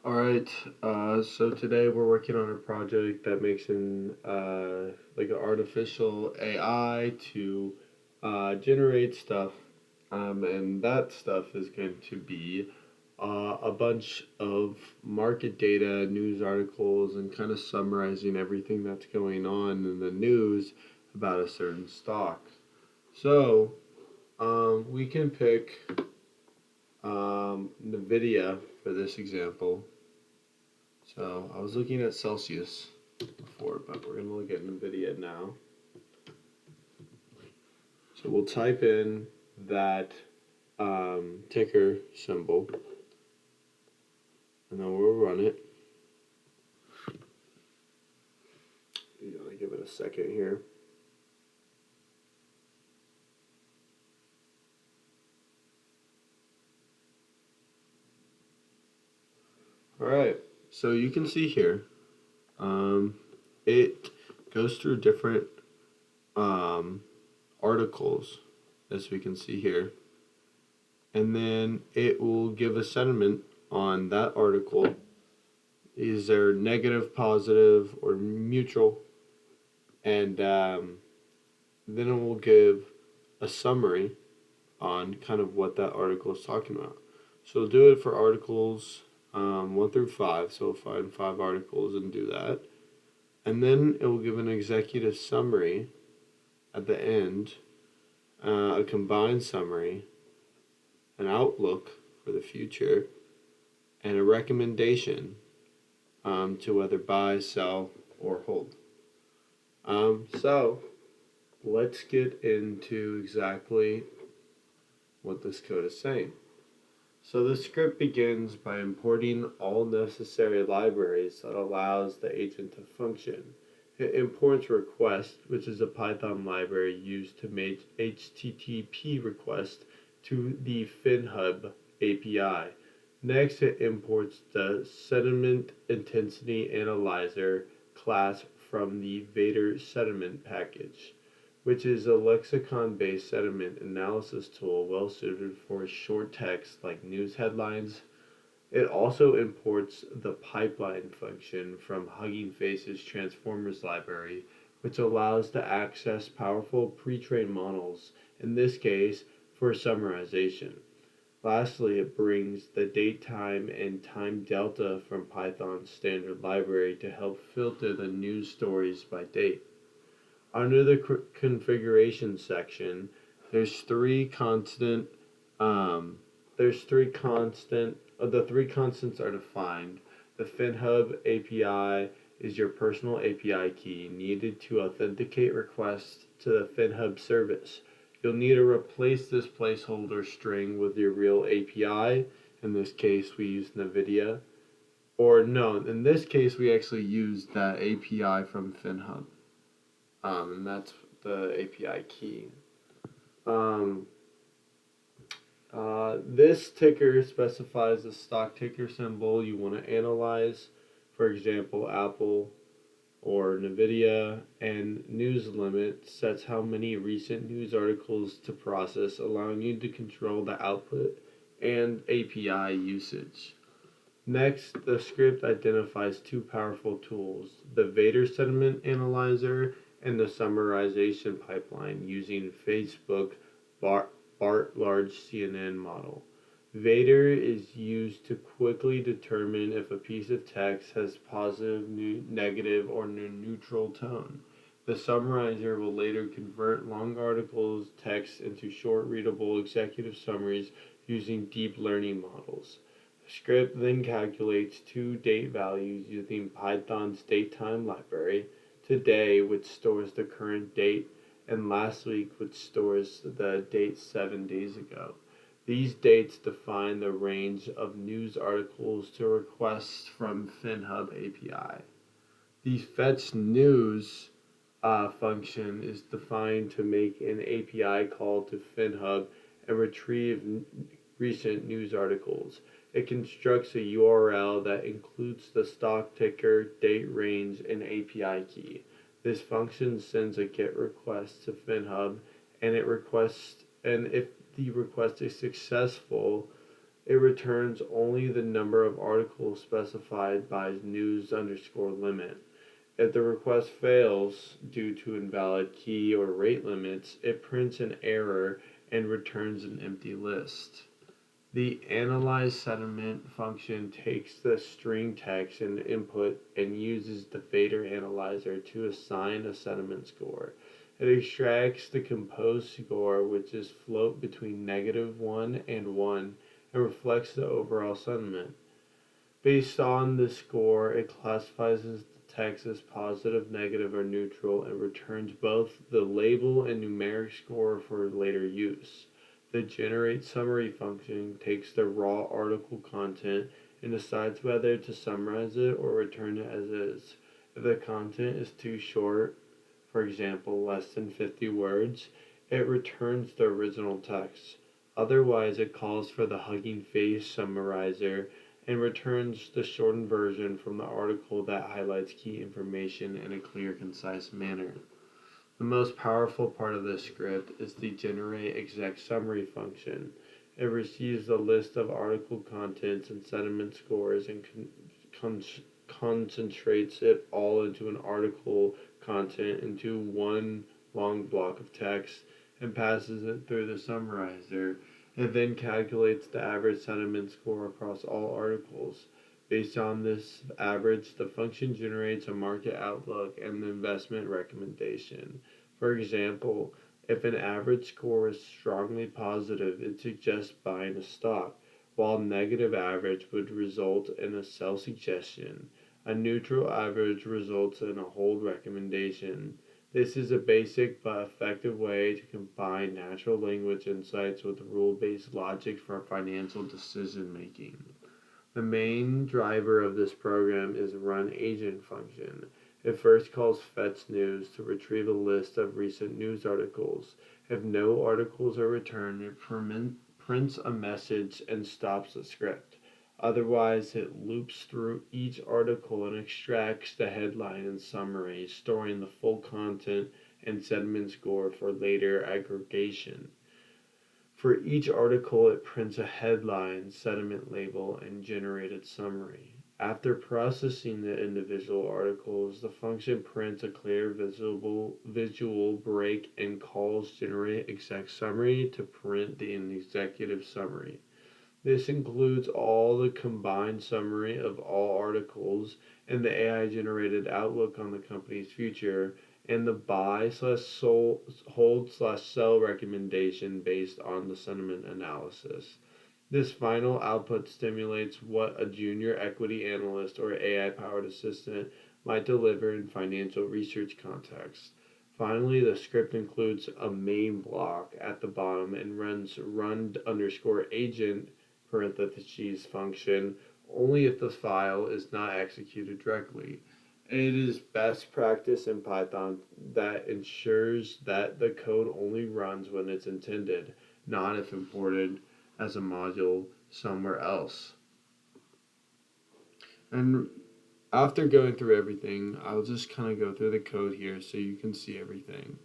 All right. So today we're working on a project that makes an artificial AI to generate stuff, and that stuff is going to be a bunch of market data, news articles, and kind of summarizing everything that's going on in the news about a certain stock. So we can pick NVIDIA for this example. So I was looking at Celsius before, but we're going to look at NVIDIA now. So we'll type in that ticker symbol, and then we'll run it. You gotta give it a second here. All right. So you can see here, um, it goes through different um, articles, as we can see here, and then it will give a sentiment on that article. Is there negative, positive, or neutral? And then it will give a summary on kind of what that article is talking about. So we'll do it for articles 1 through 5. So we'll find 5 articles and do that. And then it will give an executive summary at the end, a combined summary, an outlook for the future, and a recommendation to whether buy, sell, or hold. So let's get into exactly what this code is saying. So the script begins by importing all necessary libraries that allows the agent to function. It imports request, which is a Python library used to make HTTP requests to the FinHub API. Next, it imports the Sediment Intensity Analyzer class from the Vader Sediment package, which is a lexicon-based sentiment analysis tool well suited for short text like news headlines. It also imports the pipeline function from Hugging Face's Transformers library, which allows to access powerful pre-trained models, in this case for summarization. Lastly, it brings the date time and time delta from Python's standard library to help filter the news stories by date. Under the configuration section, there's three constant. The three constants are defined. The FinHub API is your personal API key needed to authenticate requests to the FinHub service. You'll need to replace this placeholder string with your real API. In this case, we use NVIDIA. Or no, in this case, we actually use that API from FinHub. And that's the API key. Um, this ticker specifies the stock ticker symbol you want to analyze, for example, Apple or NVIDIA, and news limit sets how many recent news articles to process, allowing you to control the output and API usage. Next, the script identifies two powerful tools, the Vader Sentiment Analyzer and the Summarization Pipeline using Facebook BART Large CNN model. Vader is used to quickly determine if a piece of text has positive, negative, or neutral tone. The summarizer will later convert long articles text into short, readable executive summaries using deep learning models. The script then calculates two date values using Python's datetime library, today, which stores the current date, and last week, which stores the date 7 days ago. These dates define the range of news articles to requests from FinHub API. The fetch news function is defined to make an API call to FinHub and retrieve recent news articles. It constructs a URL that includes the stock ticker, date range, and API key. This function sends a GET request to FinHub, and if the request is successful, It returns only the number of articles specified by news_limit. If the request fails due to invalid key or rate limits, it prints an error and returns an empty list. The analyze sentiment function takes the string text and input and uses the fader analyzer to assign a sentiment score. It extracts the composed score, which is float between -1 and 1, and reflects the overall sentiment. Based on the score, it classifies the text as positive, negative, or neutral and returns both the label and numeric score for later use. The generate summary function takes the raw article content and decides whether to summarize it or return it as is. If the content is too short, for example, less than 50 words, it returns the original text. Otherwise, it calls for the Hugging Face summarizer and returns the shortened version from the article that highlights key information in a clear, concise manner. The most powerful part of this script is the generate exec summary function. It receives a list of article contents and sentiment scores and concentrates it all into an article content into one long block of text and passes it through the summarizer. It then calculates the average sentiment score across all articles. Based on this average, the function generates a market outlook and an investment recommendation. For example, if an average score is strongly positive, it suggests buying a stock, while negative average would result in a sell suggestion. A neutral average results in a hold recommendation. This is a basic but effective way to combine natural language insights with rule-based logic for financial decision making. The main driver of this program is run agent function. It first calls fetch news to retrieve a list of recent news articles. If no articles are returned, it prints a message and stops the script. Otherwise, it loops through each article and extracts the headline and summary, storing the full content and sentiment score for later aggregation. For each article, it prints a headline, sentiment label, and generated summary. After processing the individual articles, the function prints a clear visual break and calls generate exec summary to print the executive summary. This includes all the combined summary of all articles and the AI generated outlook on the company's future and the buy/hold/sell recommendation based on the sentiment analysis. This final output stimulates what a junior equity analyst or AI powered assistant might deliver in financial research context. Finally, the script includes a main block at the bottom and runs run_agent function only if the file is not executed directly. It is best practice in Python that ensures that the code only runs when it's intended, not if imported as a module somewhere else. And after going through everything, I'll just kind of go through the code here so you can see everything.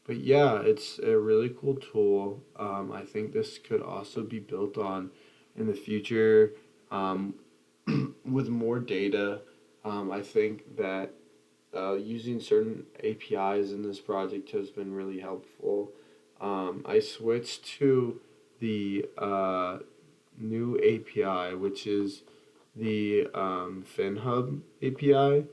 But yeah, it's a really cool tool. I think this could also be built on in the future with more data. I think that using certain APIs in this project has been really helpful. I switched to the new API, which is the FinHub API.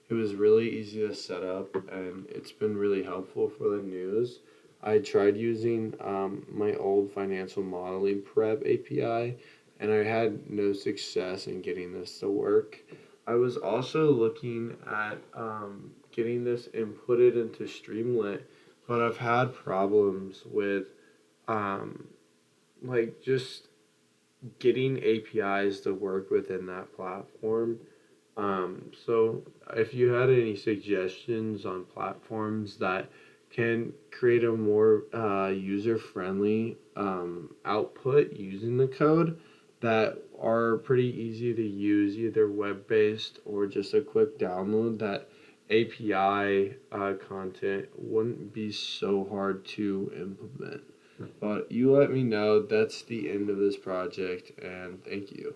It was really easy to set up, and it's been really helpful for the news. I tried using my old financial modeling prep API, and I had no success in getting this to work. I was also looking at getting this inputted into Streamlit, but I've had problems with just getting APIs to work within that platform. So if you had any suggestions on platforms that can create a more user-friendly output using the code that are pretty easy to use, either web-based or just a quick download, that API content wouldn't be so hard to implement. But you let me know. That's the end of this project, and thank you.